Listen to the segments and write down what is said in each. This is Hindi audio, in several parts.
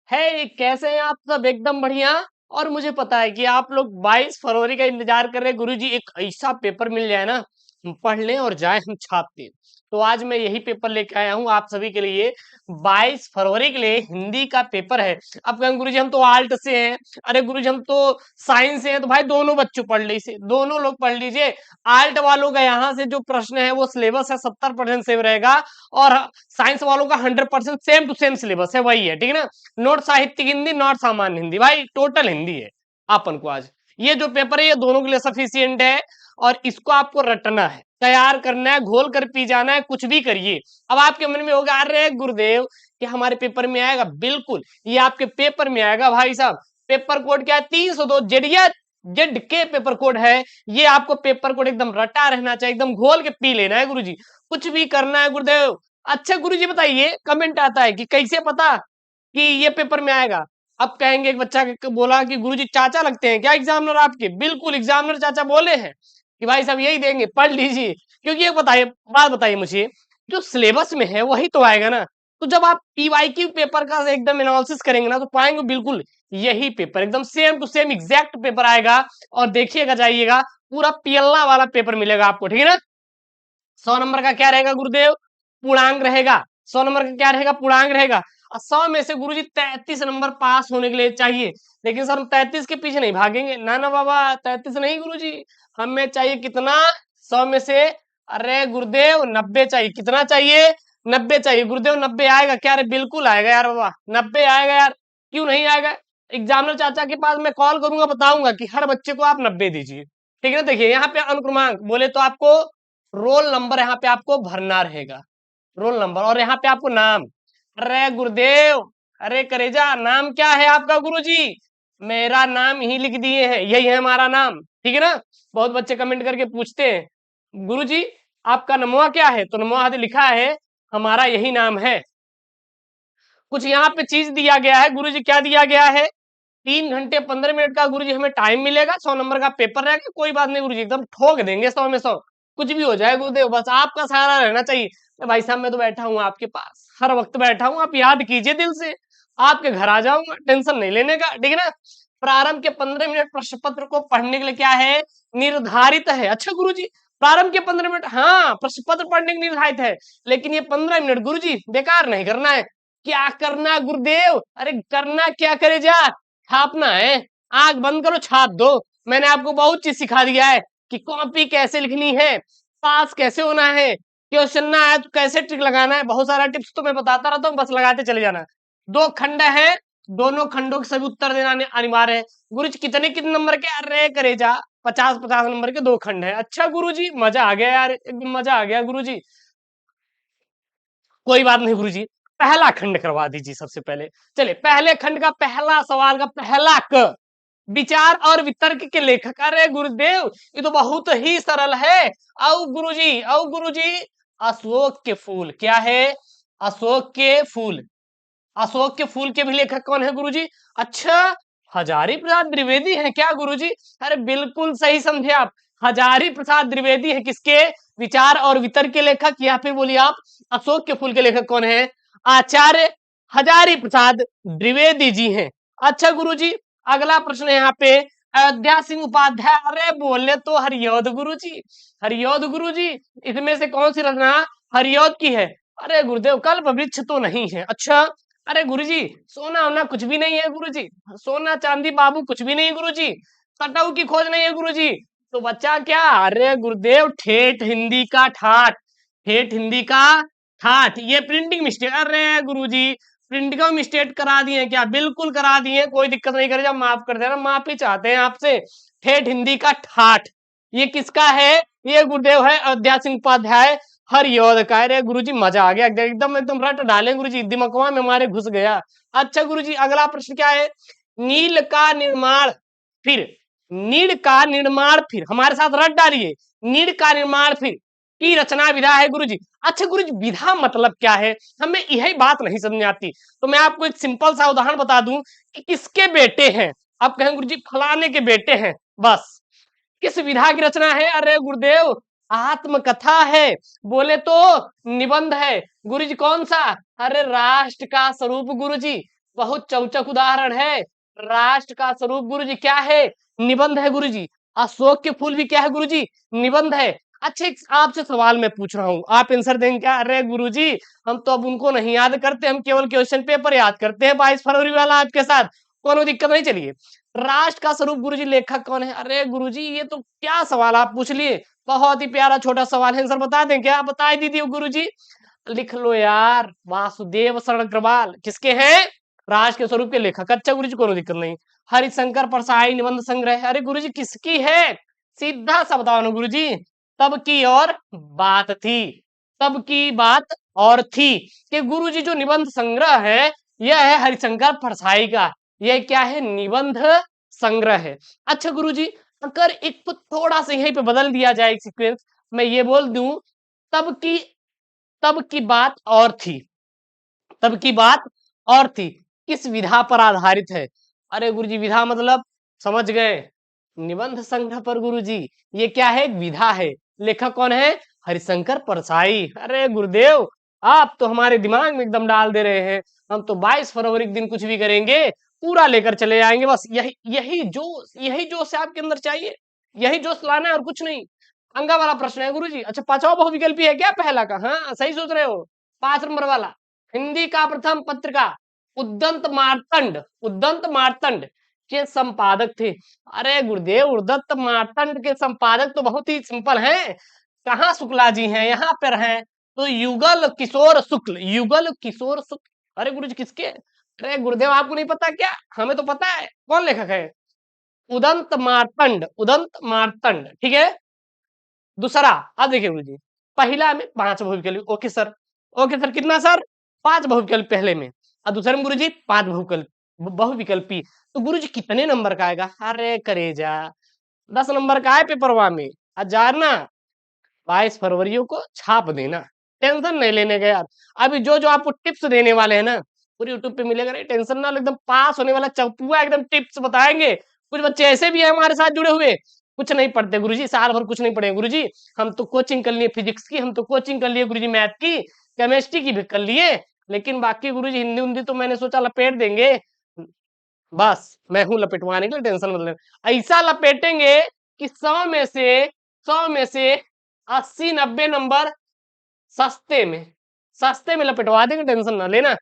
है, कैसे हैं आप सब? एकदम बढ़िया। और मुझे पता है कि आप लोग 22 फरवरी का इंतजार कर रहे हैं। गुरुजी एक ऐसा पेपर मिल जाए ना, हम पढ़ लें और जाए हम छाप दें। तो आज मैं यही पेपर लेके आया हूँ आप सभी के लिए। 22 फरवरी के लिए हिंदी का पेपर है। अब कहें गुरुजी हम तो आर्ट से हैं, अरे गुरुजी हम तो साइंस से हैं। तो भाई दोनों बच्चों पढ़ लीजिए, दोनों लोग पढ़ लीजिए। आर्ट वालों का यहाँ से जो प्रश्न है वो सिलेबस है 70% सेव रहेगा, और साइंस वालों का 100% सेम टू सेम सिलेबस है, वही है, ठीक है ना। नॉट साहित्यिक हिंदी, नॉट सामान्य हिंदी, भाई टोटल हिंदी है अपन को आज। ये जो पेपर है ये दोनों के लिए सफिशियंट है, और इसको आपको रटना है, तैयार करना है, घोल कर पी जाना है, कुछ भी करिए। अब आपके मन में होगा अरे गुरुदेव कि हमारे पेपर में आएगा, बिल्कुल ये आपके पेपर में आएगा भाई साहब। पेपर कोड क्या है? 302 जेडिया जेड के पेपर कोड है। ये आपको पेपर कोड एकदम रटा रहना चाहिए, एकदम घोल के पी लेना है गुरुजी, कुछ भी करना है गुरुदेव। अच्छा गुरुजी बताइए, कमेंट आता है कि कैसे पता कि ये पेपर में आएगा। अब कहेंगे एक बच्चा बोला कि गुरुजी चाचा लगते हैं क्या एग्जामिनर आपके? बिल्कुल एग्जामिनर चाचा बोले हैं कि भाई साहब यही देंगे, पढ़ लीजिए। क्योंकि एक बताइए, बात बताइए मुझे, जो सिलेबस में है वही तो आएगा ना। तो जब आप पीवाईक्यू पेपर का एकदम एनालिसिस करेंगे ना, तो पाएंगे बिल्कुल यही पेपर एकदम same to same exact paper आएगा। और देखिएगा जाइएगा, पूरा पियल्ला वाला पेपर मिलेगा आपको, ठीक है ना। 100 नंबर का क्या रहेगा गुरुदेव? पूर्णांक रहेगा। 100 नंबर का क्या रहेगा? पूर्णांक रहेगा। और 100 में से गुरुजी 33 नंबर पास होने के लिए चाहिए। लेकिन सर हम 33 के पीछे नहीं भागेंगे, ना ना बाबा, 33 नहीं गुरुजी, हमें चाहिए कितना? 100 में से, अरे गुरुदेव 90 चाहिए। कितना चाहिए? 90 चाहिए गुरुदेव। 90 आएगा क्या? अरे बिल्कुल आएगा यार बाबा, 90 आएगा यार, क्यों नहीं आएगा। एग्जामिनर चाचा के पास मैं कॉल करूंगा, बताऊंगा कि हर बच्चे को आप 90 दीजिए, ठीक है ना। देखिए यहाँ पे अनुक्रमांक बोले तो आपको रोल नंबर यहाँ पे आपको भरना रहेगा, रोल नंबर, और यहाँ पे आपको नाम। अरे गुरुदेव, अरे करेजा, नाम क्या है आपका गुरुजी? मेरा नाम ही लिख दिए हैं, यही है हमारा नाम, ठीक है ना। बहुत बच्चे कमेंट करके पूछते हैं गुरुजी आपका नमवा क्या है, तो नमवा लिखा है हमारा यही नाम है। कुछ यहाँ पे चीज दिया गया है गुरुजी, क्या दिया गया है? 3 घंटे 15 मिनट का गुरुजी हमें टाइम मिलेगा, 100 नंबर का पेपर रहेगा। कोई बात नहीं गुरुजी, एकदम ठोक देंगे 100 में 100, कुछ भी हो जाए गुरुदेव, बस आपका सहारा रहना चाहिए। तो भाई साहब मैं तो बैठा हूँ आपके पास, हर वक्त बैठा हूँ, आप याद कीजिए दिल से, आपके घर आ जाऊंगा, टेंशन नहीं लेने का, ठीक है ना। प्रारंभ के 15 मिनट प्रश्न पत्र को पढ़ने के लिए क्या है? निर्धारित है। अच्छा गुरुजी प्रारंभ के 15 मिनट, हाँ प्रश्न पत्र पढ़ने के लिए निर्धारित है, लेकिन ये 15 मिनट गुरुजी बेकार नहीं करना है। क्या करना गुरुदेव? अरे करना क्या, करे जा, छापना है। आंख बंद करो, छाप दो। मैंने आपको बहुत चीज सिखा दिया है कि कॉपी कैसे लिखनी है, पास कैसे होना है, क्वेश्चन ना आए तो कैसे ट्रिक लगाना है। बहुत सारा टिप्स तो मैं बताता रहता हूँ, बस लगाते चले जाना। 2 खंड है, दोनों खंडों के सभी उत्तर देना अनिवार्य है। गुरुजी कितने कितने नंबर के? अरे करे जा, 50-50 नंबर के 2 खंड है। अच्छा गुरुजी मजा आ गया यार, एकदम मजा आ गया गुरुजी। कोई बात नहीं गुरुजी, पहला खंड करवा दीजिए सबसे पहले। चलिए पहले खंड का पहला सवाल का पहला क, विचार और वितर्क के लेखक। अरे गुरुदेव ये तो बहुत ही सरल है। औ गुरुजी, औ गुरुजी, अशोक के फूल। क्या है? अशोक के फूल। अशोक के फूल के भी लेखक कौन है गुरुजी? अच्छा, हजारी प्रसाद द्विवेदी है क्या गुरुजी? अरे बिल्कुल सही समझे आप, हजारी प्रसाद द्विवेदी है किसके? विचार और वितर्क के लेखक। या फिर बोलिए आप अशोक के फूल के लेखक कौन है? आचार्य हजारी प्रसाद द्विवेदी जी हैं। अच्छा गुरुजी अगला प्रश्न है यहाँ पे, अयोध्या सिंह उपाध्याय। अरे बोले तो हरियोध गुरुजी, हरियोध गुरुजी, इसमें से कौन सी रचना हरियोध की है? अरे गुरुदेव कल्प वृक्ष तो नहीं है। अच्छा, अरे गुरुजी सोना वोना कुछ भी नहीं है गुरुजी, सोना चांदी बाबू कुछ भी नहीं गुरुजी, कटाऊ की खोज नहीं है गुरुजी। तो बच्चा क्या? अरे गुरुदेव ठेठ हिंदी का ठाठ, ठेठ हिंदी का ठाठ, ये प्रिंटिंग मिस्टेक। अरे गुरुजी प्रिंटिंग में मिस्टेक करा दिए क्या? बिल्कुल करा दिए, कोई दिक्कत नहीं करे, जब माफ कर देना, माफी चाहते हैं आपसे। ठेठ हिंदी का ठाठ ये किसका है? ये गुरुदेव है अयोध्या सिंह उपाध्याय हरियोध का। अरे गुरुजी मजा आ गया, एकदम एकदम रट डाले गुरुजी, दिमागवा में हमारे घुस गया। अच्छा गुरुजी अगला प्रश्न क्या है? नील का निर्माण फिर, नीड का निर्माण फिर, हमारे साथ रट डालिए, नीड का निर्माण फिर की रचना विधा है गुरुजी। अच्छा गुरुजी विधा मतलब क्या है? हमें यही बात नहीं समझ आती। तो मैं आपको एक सिंपल सा उदाहरण बता दूं कि किसके बेटे हैं। आप कहें गुरुजी फलाने के बेटे हैं, बस। किस विधा की रचना है? अरे गुरुदेव आत्मकथा है। बोले तो निबंध है। गुरुजी कौन सा? अरे राष्ट्र का स्वरूप गुरुजी, बहुत चौचक उदाहरण है। राष्ट्र का स्वरूप गुरुजी क्या है? निबंध है गुरुजी। अशोक के फूल भी क्या है गुरुजी? निबंध है। अच्छा, एक आपसे सवाल मैं पूछ रहा हूँ, आप आंसर देंगे क्या? अरे गुरुजी, हम तो अब उनको नहीं याद करते, हम केवल क्वेश्चन पेपर याद करते हैं 22 फरवरी वाला आपके साथ। कोनो दिक्कत नहीं, चलिए। राष्ट्र का स्वरूप गुरुजी लेखक कौन है? अरे गुरुजी, ये तो क्या सवाल आप पूछ लिए, बहुत ही प्यारा छोटा सवाल है, आंसर बता दें क्या? बता दीजिए गुरुजी। लिख लो यार, वासुदेव शरण अग्रवाल किसके हैं? राज के स्वरूप के लेखक। अच्छा गुरुजी, कोई दिक्कत नहीं। हरिशंकर परसाई निबंध संग्रह, अरे गुरुजी किसकी है? सीधा सा बताओ ना गुरुजी। तब की और बात थी, तब की बात और थी कि गुरुजी जो निबंध संग्रह है यह है हरिशंकर परसाई का। यह क्या है? निबंध संग्रह है। अच्छा गुरुजी, अगर एक तो थोड़ा सा यहीं पे बदल दिया जाए सीक्वेंस, मैं ये बोल दूं, तब की तब की बात और थी, तब की बात और थी, किस विधा पर आधारित है? अरे गुरुजी, विधा मतलब समझ गए, निबंध संग्रह पर गुरुजी। ये क्या है? एक विधा है। लेखक कौन है? हरिशंकर परसाई। अरे गुरुदेव, आप तो हमारे दिमाग में एकदम डाल दे रहे हैं। हम तो 22 फरवरी के दिन कुछ भी करेंगे, पूरा लेकर चले आएंगे। बस यही जोश आपके अंदर चाहिए, यही जोश लाना है और कुछ नहीं। अंगा वाला प्रश्न है गुरुजी। अच्छा, पांचवा बहुविकल्पी है क्या पहला का? हाँ सही सोच रहे हो, 5 नंबर वाला। हिंदी का प्रथम पत्रिका उद्दंत मार्तंड के संपादक थे। अरे गुरुदेव, उद्दंत मार्तंड के संपादक तो बहुत ही सिंपल हैं। कहाँ शुक्ला जी हैं? यहाँ पर हैं। तो युगल किशोर शुक्ल, युगल किशोर शुक्ल। अरे गुरुजी किसके? अरे गुरुदेव, आपको नहीं पता क्या? हमें तो पता है कौन लेखक है। उदंत मार्तंड, उदंत मार्तंड, ठीक है। दूसरा, अब देखिए गुरुजी, पहला में 5 बहुविकल्पी, ओके सर, ओके सर, कितना सर? 5 बहुविकल्प पहले में, और दूसरे में गुरुजी 5 बहुविकल्पी। तो गुरुजी कितने नंबर का आएगा? अरे करेजा, 10 नंबर का है पेपरवा में। हजार ना, 22 फरवरियों को छाप देना, टेंशन नहीं लेने का यार। अभी जो जो आपको टिप्स देने वाले हैं ना, पूरी यूट्यूब पे मिलेगा, नहीं टेंशन ना लो, एकदम पास होने वाला चौपुआ एकदम टिप्स बताएंगे। कुछ बच्चे ऐसे भी हैं हमारे साथ जुड़े हुए, कुछ नहीं पढ़ते गुरुजी, साल भर कुछ नहीं पढ़े गुरुजी। हम तो कोचिंग कर लिए फिजिक्स की, हम तो कोचिंग कर लिए गुरुजी मैथ की, केमिस्ट्री की भी कर लिए, लेकिन बाकी गुरुजी हिंदी उंदी तो मैंने सोचा लपेट देंगे। बस मैं हूं लपेटवाने के लिए, टेंशन मत लेना। ऐसा लपेटेंगे कि 100 में से 80-90 नंबर सस्ते में लपेटवा देंगे, टेंशन ना लेना।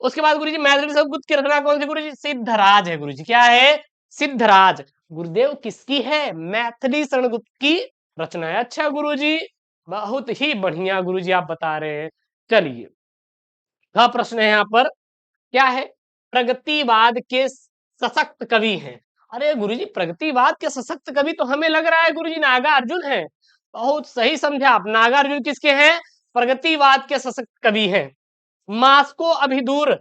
उसके बाद गुरुजी मैथमेटिक्स सब कुछ की रचना कौन सी? गुरुजी सिद्धराज है गुरुजी। क्या है? सिद्धराज। गुरुदेव किसकी है? मैथिली शरण गुप्त की रचना है। अच्छा गुरुजी, बहुत ही बढ़िया गुरुजी आप बता रहे हैं। चलिए, का प्रश्न है यहाँ पर, क्या है? प्रगतिवाद के सशक्त कवि हैं। अरे गुरुजी, प्रगतिवाद के सशक्त कवि तो हमें लग रहा है गुरुजी नागार्जुन है। बहुत सही समझा आप, नागार्जुन किसके हैं? प्रगतिवाद के सशक्त कवि हैं। मास्को अभी दूर,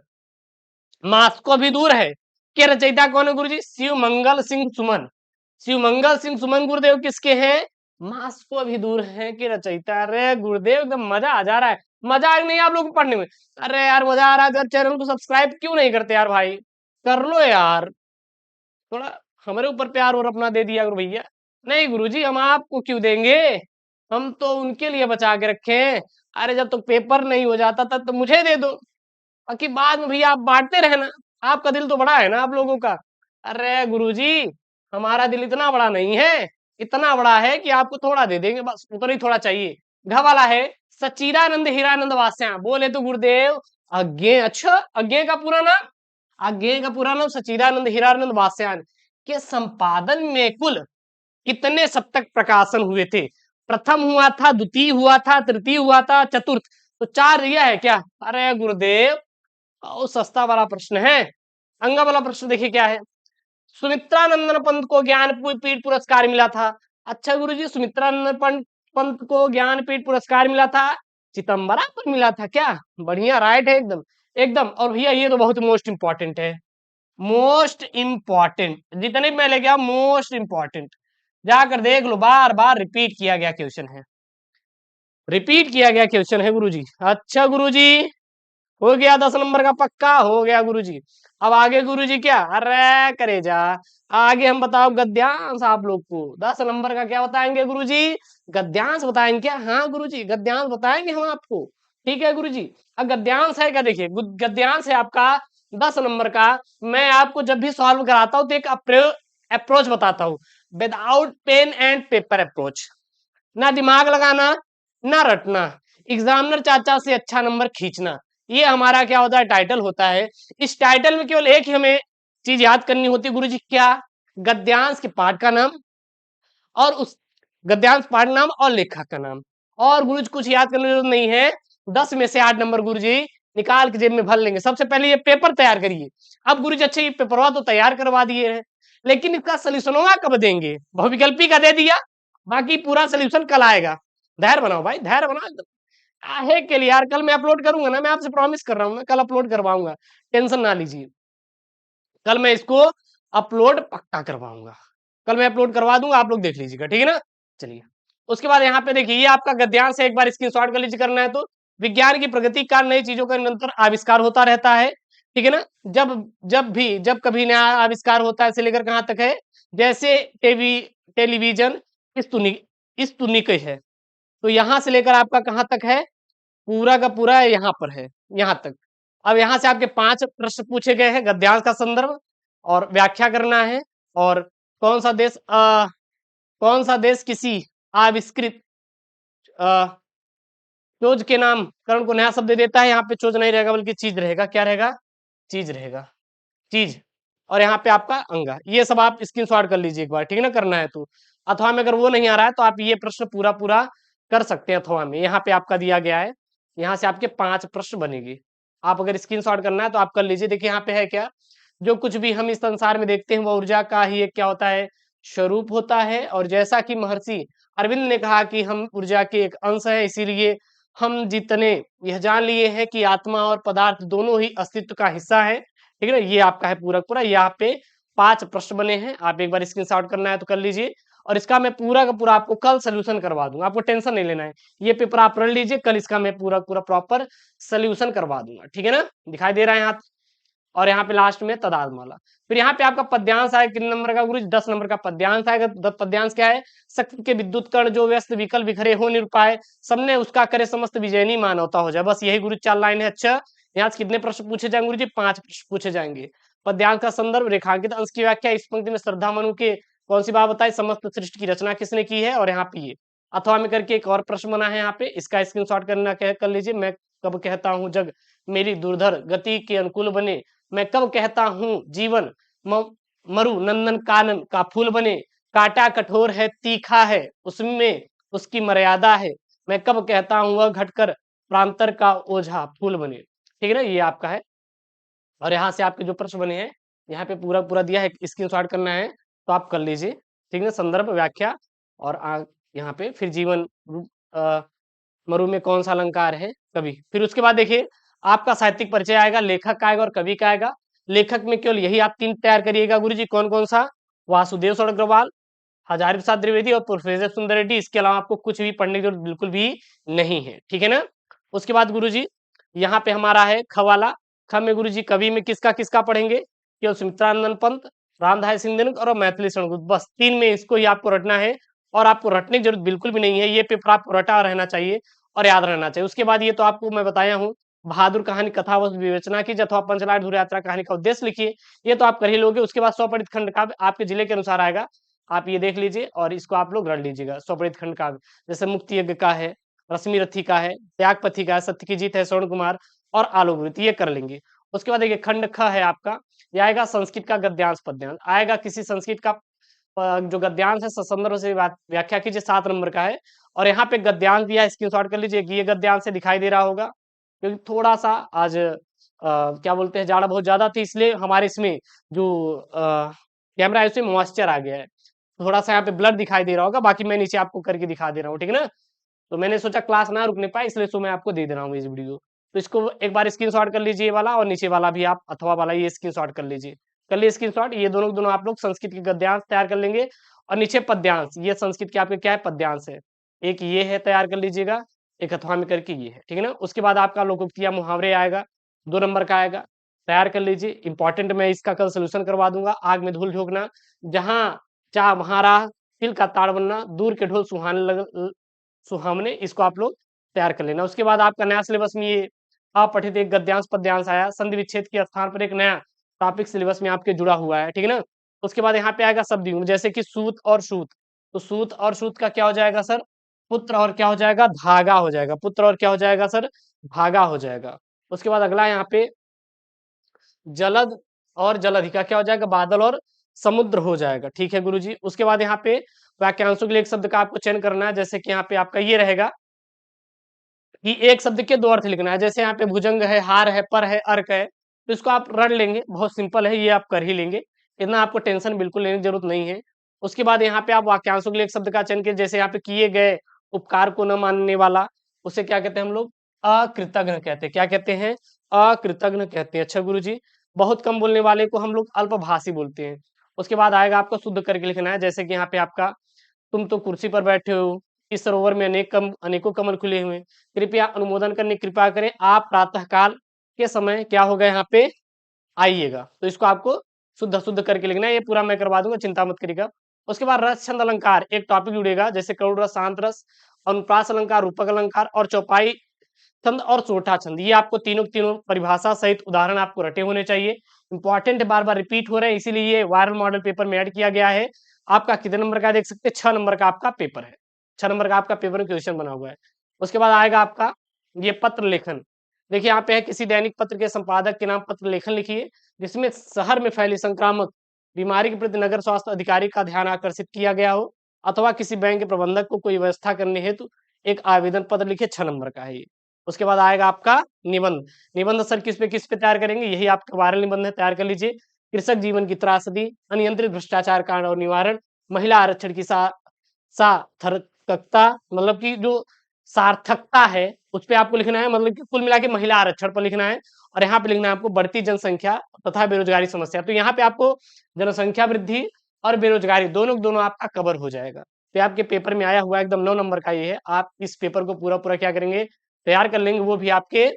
मास्को अभी दूर है के रचयिता कौन है गुरुजी? शिव मंगल सिंह सुमन। शिव मंगल सिंह सुमन गुरुदेव किसके हैं? मास्को अभी दूर है के रचयिता। अरे गुरुदेव, एकदम मजा आ जा रहा है। मजा आ नहीं आप लोग को पढ़ने में? अरे यार मजा आ रहा है तो चैनल को सब्सक्राइब क्यों नहीं करते यार भाई? कर लो यार, थोड़ा हमारे ऊपर प्यार और अपना दे दिया करो भैया। नहीं गुरुजी, हम आपको क्यों देंगे, हम तो उनके लिए बचा के रखे हैं। अरे जब तक पेपर नहीं हो जाता तब तो मुझे दे दो, बाकी बाद में भैया आप बांटते रहना। आपका दिल तो बड़ा है ना आप लोगों का। अरे गुरुजी, हमारा दिल इतना बड़ा नहीं है, इतना बड़ा है कि आपको थोड़ा दे देंगे, बस उतना ही थोड़ा चाहिए। घ वाला है सच्चिदानंद हीरानंद वास्या। बोले तो गुरुदेव अज्ञे, अच्छा अज्ञे का पूरा नाम, अज्ञे का पूरा नाम सच्चिदानंद हीरानंद वास्यान के संपादन में कुल कितने सप्तक प्रकाशन हुए थे? प्रथम हुआ था, द्वितीय हुआ था, तृतीय हुआ था, चतुर्थ, तो 4 यह है क्या? अरे गुरुदेव, और सस्ता वाला प्रश्न है। अंगा वाला प्रश्न देखिए क्या है। सुमित्रानंदन पंत को ज्ञानपीठ पुरस्कार मिला था। अच्छा गुरुजी, सुमित्रानंदन पंत को ज्ञानपीठ पुरस्कार मिला था, चिदंबरा पर मिला था क्या? बढ़िया, राइट है एकदम एकदम। और भैया ये तो बहुत मोस्ट इंपॉर्टेंट है, मोस्ट इंपॉर्टेंट, जितने भी मैं ले गया मोस्ट इंपॉर्टेंट, जाकर देख लो, बार बार रिपीट किया गया क्वेश्चन है, रिपीट किया गया क्वेश्चन है गुरुजी। अच्छा गुरुजी, हो गया 10 नंबर का पक्का, हो गया गुरुजी। अब आगे गुरुजी क्या? अरे करे जा, आगे हम बताओ गद्यांश आप लोग को 10 नंबर का क्या बताएंगे गुरुजी? गद्यांश बताएंगे क्या? हाँ गुरुजी, गद्यांश बताएंगे हम आपको, ठीक है गुरुजी। अब गद्यांश है क्या? देखिए गद्यांश है आपका 10 नंबर का मैं आपको जब भी सॉल्व कराता हूं तो एक अप्रोच बताता हूं, without pen and paper approach. ना दिमाग लगाना, ना रटना, एग्जामिनर चाचा से अच्छा नंबर खींचना, ये हमारा क्या होता है, टाइटल होता है। इस टाइटल में केवल एक ही हमें चीज याद करनी होती है गुरुजी, क्या? गद्यांश के पाठ का नाम और उस गद्यांश पाठ नाम और लेखक का नाम, और गुरुजी कुछ याद करने की जरूरत नहीं है। 10 में से 8 नंबर गुरुजी निकाल के जेब में भर लेंगे। सबसे पहले ये पेपर तैयार करिए। अब गुरुजी अच्छा ये पेपरवा तो तैयार करवा दिए हैं, लेकिन इसका सोल्यूशनवा कब देंगे? बहुविकल्पी का दे दिया, बाकी पूरा सोल्यूशन कल आएगा। धैर्य बनाओ भाई, धैर्य बनाओ। काहे के लिए यार, कल मैं अपलोड करूंगा ना, मैं आपसे प्रॉमिस कर रहा हूँ, मैं कल अपलोड करवाऊंगा, टेंशन ना लीजिए। कल मैं इसको अपलोड पक्का करवाऊंगा, कल मैं अपलोड करवा दूंगा, आप लोग देख लीजिएगा, ठीक है ना। चलिए, उसके बाद यहाँ पे देखिए, ये आपका गद्यांश है, एक बार स्क्रीनशॉट कर लीजिए। करना है तो विज्ञान की प्रगति का नई चीजों का निरंतर आविष्कार होता रहता है, ठीक है ना। जब कभी नया आविष्कार होता है, से लेकर कहाँ तक है, जैसे टेलीविजन, स्तुनिक है, तो यहां से लेकर आपका कहाँ तक है, पूरा का पूरा यहाँ पर है, यहाँ तक। अब यहाँ से आपके 5 प्रश्न पूछे गए हैं, गद्यांश का संदर्भ और व्याख्या करना है, और कौन सा देश किसी आविष्कृत चोज के नाम करण को नया शब्द देता है। यहाँ पे चोज नहीं रहेगा, बल्कि चीज रहेगा। क्या रहेगा? चीज रहेगा, चीज। और यहाँ पे आपका अंगा। ये सब आप स्क्रीनशॉट कर लीजिए एक बार, ठीक है ना, करना है तो। अथवा में अगर वो नहीं आ रहा है तो आप ये प्रश्न पूरा पूरा कर सकते हैं अथवा में, यहाँ पे आपका दिया गया है। यहाँ से आपके 5 प्रश्न बनेंगे, आप अगर स्क्रीनशॉट करना है तो आप कर लीजिए। देखिए यहाँ पे है क्या, जो कुछ भी हम इस संसार में देखते हैं वो ऊर्जा का ही एक क्या होता है, स्वरूप होता है। और जैसा कि महर्षि अरविंद ने कहा कि हम ऊर्जा के एक अंश है, इसीलिए हम जितने यह जान लिए हैं कि आत्मा और पदार्थ दोनों ही अस्तित्व का हिस्सा है, ठीक है ना। ये आपका है पूरा पूरा, यहाँ पे 5 प्रश्न बने हैं, आप एक बार स्क्रीनशॉट करना है तो कर लीजिए। और इसका मैं पूरा का पूरा आपको कल सोल्यूशन करवा दूंगा, आपको टेंशन नहीं लेना है। ये पेपर आप पढ़ लीजिए, कल इसका मैं पूरा पूरा प्रॉपर सोल्यूशन करवा दूंगा, ठीक है ना। दिखाई दे रहा है यहाँ, और यहाँ पे लास्ट में तदादमाला। फिर यहाँ पे आपका पद्यांश आएगा, कितने नंबर का गुरु? 10 नंबर का पद्यांश आएगा। पद्यांश क्या है? शक्ति के विद्युत कण जो व्यस्त विकल बिखरे हो निरुपाय, सबने उसका करे समस्त विजयनी मानवता हो जाए। बस यही गुरु 4 लाइन है। अच्छा, यहाँ से कितने प्रश्न पूछे जाएंगे गुरु जी? 5 प्रश्न पूछे जाएंगे। पद्यांश का संदर्भ, रेखांकित अंश की व्याख्या, इस पंक्ति में श्रद्धा मनु के कौन सी बात बताई, समस्त सृष्टि की रचना किसने की है, और यहाँ पे ये अथवा में करके एक और प्रश्न बना है यहाँ पे, इसका स्क्रीनशॉट करना कर लीजिए। मैं कब कहता हूँ जग मेरी दुर्धर गति के अनुकूल बने, मैं कब कहता हूँ जीवन मरु नंदन कानन का फूल बने, काटा कठोर है तीखा है उसमें उसकी मर्यादा है, मैं कब कहता हूँ वह घटकर प्रांतर का ओझा फूल बने, ठीक है ना। ये आपका है। और यहाँ से आपके जो प्रश्न बने हैं, यहाँ पे पूरा पूरा दिया है, स्क्रीनशॉट करना है तो आप कर लीजिए, ठीक है। संदर्भ, व्याख्या, और यहाँ पे फिर जीवन मरु में कौन सा अलंकार है, कवि। फिर उसके बाद देखिए आपका साहित्यिक परिचय आएगा, लेखक का आएगा और कवि का आएगा। लेखक में केवल यही आप 3 तैयार करिएगा गुरु जी। कौन कौन सा? वासुदेव अग्रवाल, हजारी प्रसाद द्विवेदी और प्रोफेसर सुंदर रेड्डी। इसके अलावा आपको कुछ भी पढ़ने की जरूरत बिल्कुल भी नहीं है, ठीक है ना। उसके बाद गुरु जी यहाँ पे हमारा है ख वाला। ख में गुरु जी कवि में किसका किसका पढ़ेंगे? केवल सुमित्रानंद पंत, रामधारी सिंह और मैथिली शरणगुप्त, बस 3 में इसको ही आपको रटना है। और आपको रटने की जरूरत बिल्कुल भी नहीं है, ये पेपर आपको रटा रहना चाहिए और याद रहना चाहिए। उसके बाद ये तो आपको मैं बताया हूँ, बहादुर कहानी कथा वस्तु विवेचना कीजिए अथवा पंचलाट धुर यात्रा कहानी का उद्देश्य लिखिए, ये तो आप कर ही लोगे। उसके बाद स्वपठित खंड काव्य आपके जिले के अनुसार आएगा, आप ये देख लीजिए और इसको आप लोग रट लीजिएगा। स्वपठित खंड काव्य जैसे मुक्ति यज्ञ का है, रश्मि रथी का है, त्यागपथी का है, सत्य की जीत है, स्वर्ण कुमार और आलोक, ये कर लेंगे। उसके बाद देखिए खंड ख है आपका, ये आएगा संस्कृत का गद्यांश पद्यांश आएगा। किसी संस्कृत का जो गद्यांश है संदर्भ से व्याख्या कीजिए, 7 नंबर का है। और यहाँ पे गद्यांश दिया, स्क्रीनशॉट कर लीजिए। ये गद्यांश से दिखाई दे रहा होगा, क्योंकि थोड़ा सा आज क्या बोलते हैं, जाड़ा बहुत ज्यादा थी, इसलिए हमारे इसमें जो कैमरा है उसमें मॉइस्चर आ गया है, थोड़ा सा यहाँ पे ब्लर दिखाई दे रहा होगा। बाकी मैं नीचे आपको करके दिखा दे रहा हूँ, ठीक है ना। तो मैंने सोचा क्लास ना रुकने पाए, इसलिए मैं आपको दे दे रहा हूँ इस वीडियो। तो इसको एक बार स्क्रीनशॉट कर लीजिए, ये वाला, और नीचे वाला भी आप अथवा वाला ये स्क्रीनशॉट कर लीजिए। कर लिए स्क्रीनशॉट, ये दोनों दोनों आप लोग संस्कृत के गद्यांश तैयार कर लेंगे। और नीचे पद्यांश, ये संस्कृत के आपके क्या है, पद्यांश है। एक ये है, तैयार कर लीजिएगा, एक अथवा में करके ये है, ठीक है ना। उसके बाद आपका लोकोक्तियां मुहावरे आएगा, 2 नंबर का आएगा, तैयार कर लीजिए। इंपॉर्टेंट, मैं इसका कल सोल्यूशन करवा दूंगा। आग में धूल झोंकना, जहां चाह वहां राह, तिल का ताड़ बनना, दूर के ढोल सुहाने, इसको आप लोग तैयार कर लेना। उसके बाद आपका नया सिलेबस में ये अपठित एक गद्यांश पद्यांश आया, संधि विच्छेद के स्थान पर एक नया टॉपिक सिलेबस में आपके जुड़ा हुआ है, ठीक है ना। उसके बाद यहाँ पे आएगा शब्द यूं, जैसे कि सूत और सूत, तो सूत और सूत का क्या हो जाएगा सर, पुत्र और क्या हो जाएगा, धागा हो जाएगा, पुत्र और क्या हो जाएगा सर, धागा हो जाएगा। उसके बाद अगला यहाँ पे जलद और जलधि का क्या हो जाएगा, बादल और समुद्र हो जाएगा, ठीक है गुरुजी। उसके बाद यहाँ पे वाक्यांशों के लिए एक शब्द का आपको चयन करना है, जैसे कि यहाँ पे आपका ये रहेगा कि एक शब्द के दो अर्थ लिखना है, जैसे यहाँ पे भुजंग है, हार है, पर है, अर्क है, तो इसको आप रट लेंगे, बहुत सिंपल है, ये आप कर ही लेंगे, इतना आपको टेंशन बिल्कुल लेने की जरूरत नहीं है। उसके बाद यहाँ पे आप वाक्यांशों के लिए एक शब्द का चयन कीजिए, जैसे यहाँ पे किए गए उपकार को न मानने वाला, उसे क्या कहते हैं हम लोग, अकृतज्ञ कहते हैं, क्या कहते हैं, अकृतज्ञ कहते हैं। अच्छा गुरु जी, बहुत कम बोलने वाले को हम लोग अल्पभाषी बोलते हैं। उसके बाद आएगा आपको शुद्ध करके लिखना है, जैसे कि यहाँ पे आपका तुम तो कुर्सी पर बैठे हो, इस सरोवर में अनेकों कमल खुले हुए हैं, कृपया अनुमोदन करने कृपा करें, आप प्रातःकाल के समय क्या होगा यहाँ पे आइएगा। तो इसको आपको शुद्ध शुद्ध करके लिखना है, ये पूरा मैं करवा दूंगा, चिंता मत करिएगा। उसके बाद रस छंद अलंकार एक टॉपिक जुड़ेगा, जैसे करुण रस, शांत रस, अनुप्रास अलंकार, रूपक अलंकार और चौपाई छंद और चौथा छंद, ये आपको तीनों तीनों परिभाषा सहित उदाहरण आपको रटे होने चाहिए। इंपॉर्टेंट है, बार बार रिपीट हो रहे हैं, इसीलिए ये वायरल मॉडल पेपर में ऐड किया गया है। आपका कितने नंबर का देख सकते हैं, 6 नंबर का आपका पेपर है, 6 नंबर का आपका पेपर में क्वेश्चन बना हुआ है। उसके बाद आएगा आपका ये पत्र लेखन, देखिए यहाँ पे है, किसी दैनिक पत्र के संपादक के नाम पत्र लेखन लिखिए, जिसमें शहर में फैली संक्रामक बीमारी के प्रति नगर स्वास्थ्य अधिकारी का ध्यान आकर्षित किया गया हो, अथवा किसी बैंक के प्रबंधक को कोई व्यवस्था करने हेतु एक आवेदन पत्र लिखे, 6 नंबर का है ये। उसके बाद आएगा आपका निबंध, निबंध सर किस पे तैयार करेंगे, यही आपका वायरल निबंध है, तैयार कर लीजिए। कृषक जीवन की त्रासदी, अनियंत्रित भ्रष्टाचार कांड और निवारण, महिला आरक्षण की सार्थकता, मतलब कि जो सार्थकता है उस पे आपको लिखना है, मतलब कि कुल मिला के महिला आरक्षण पर लिखना है, और यहाँ पे लिखना है आपको बढ़ती जनसंख्या तथा बेरोजगारी समस्या। तो यहाँ पे आपको जनसंख्या वृद्धि और बेरोजगारी दोनों दोनों आपका कवर हो जाएगा। तो आपके पेपर में आया हुआ एकदम 9 नंबर का ये है, आप इस पेपर को पूरा पूरा क्या करेंगे, तैयार कर लेंगे, वो भी आपके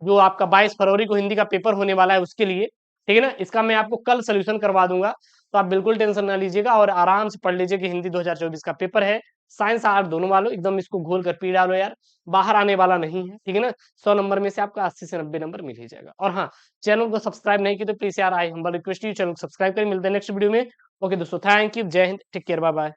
जो आपका 22 फरवरी को हिंदी का पेपर होने वाला है उसके लिए, ठीक है ना। इसका मैं आपको कल सोल्यूशन करवा दूंगा, तो आप बिल्कुल टेंशन ना लीजिएगा और आराम से पढ़ लीजिए कि हिंदी 2024 का पेपर है, साइंस आर्ट दोनों वालों एकदम इसको घोल कर पी डालो यार, बाहर आने वाला नहीं है, ठीक है ना। 100 नंबर में से आपका 80 से 90 नंबर मिल ही जाएगा। और हाँ, चैनल को सब्सक्राइब नहीं की तो प्लीज यार I humble request you, channel को सब्सक्राइब करें। मिलते हैं नेक्स्ट वीडियो में। ओके दोस्तों, थैंक यू, जय हिंद, टेक केयर, बाय बाय।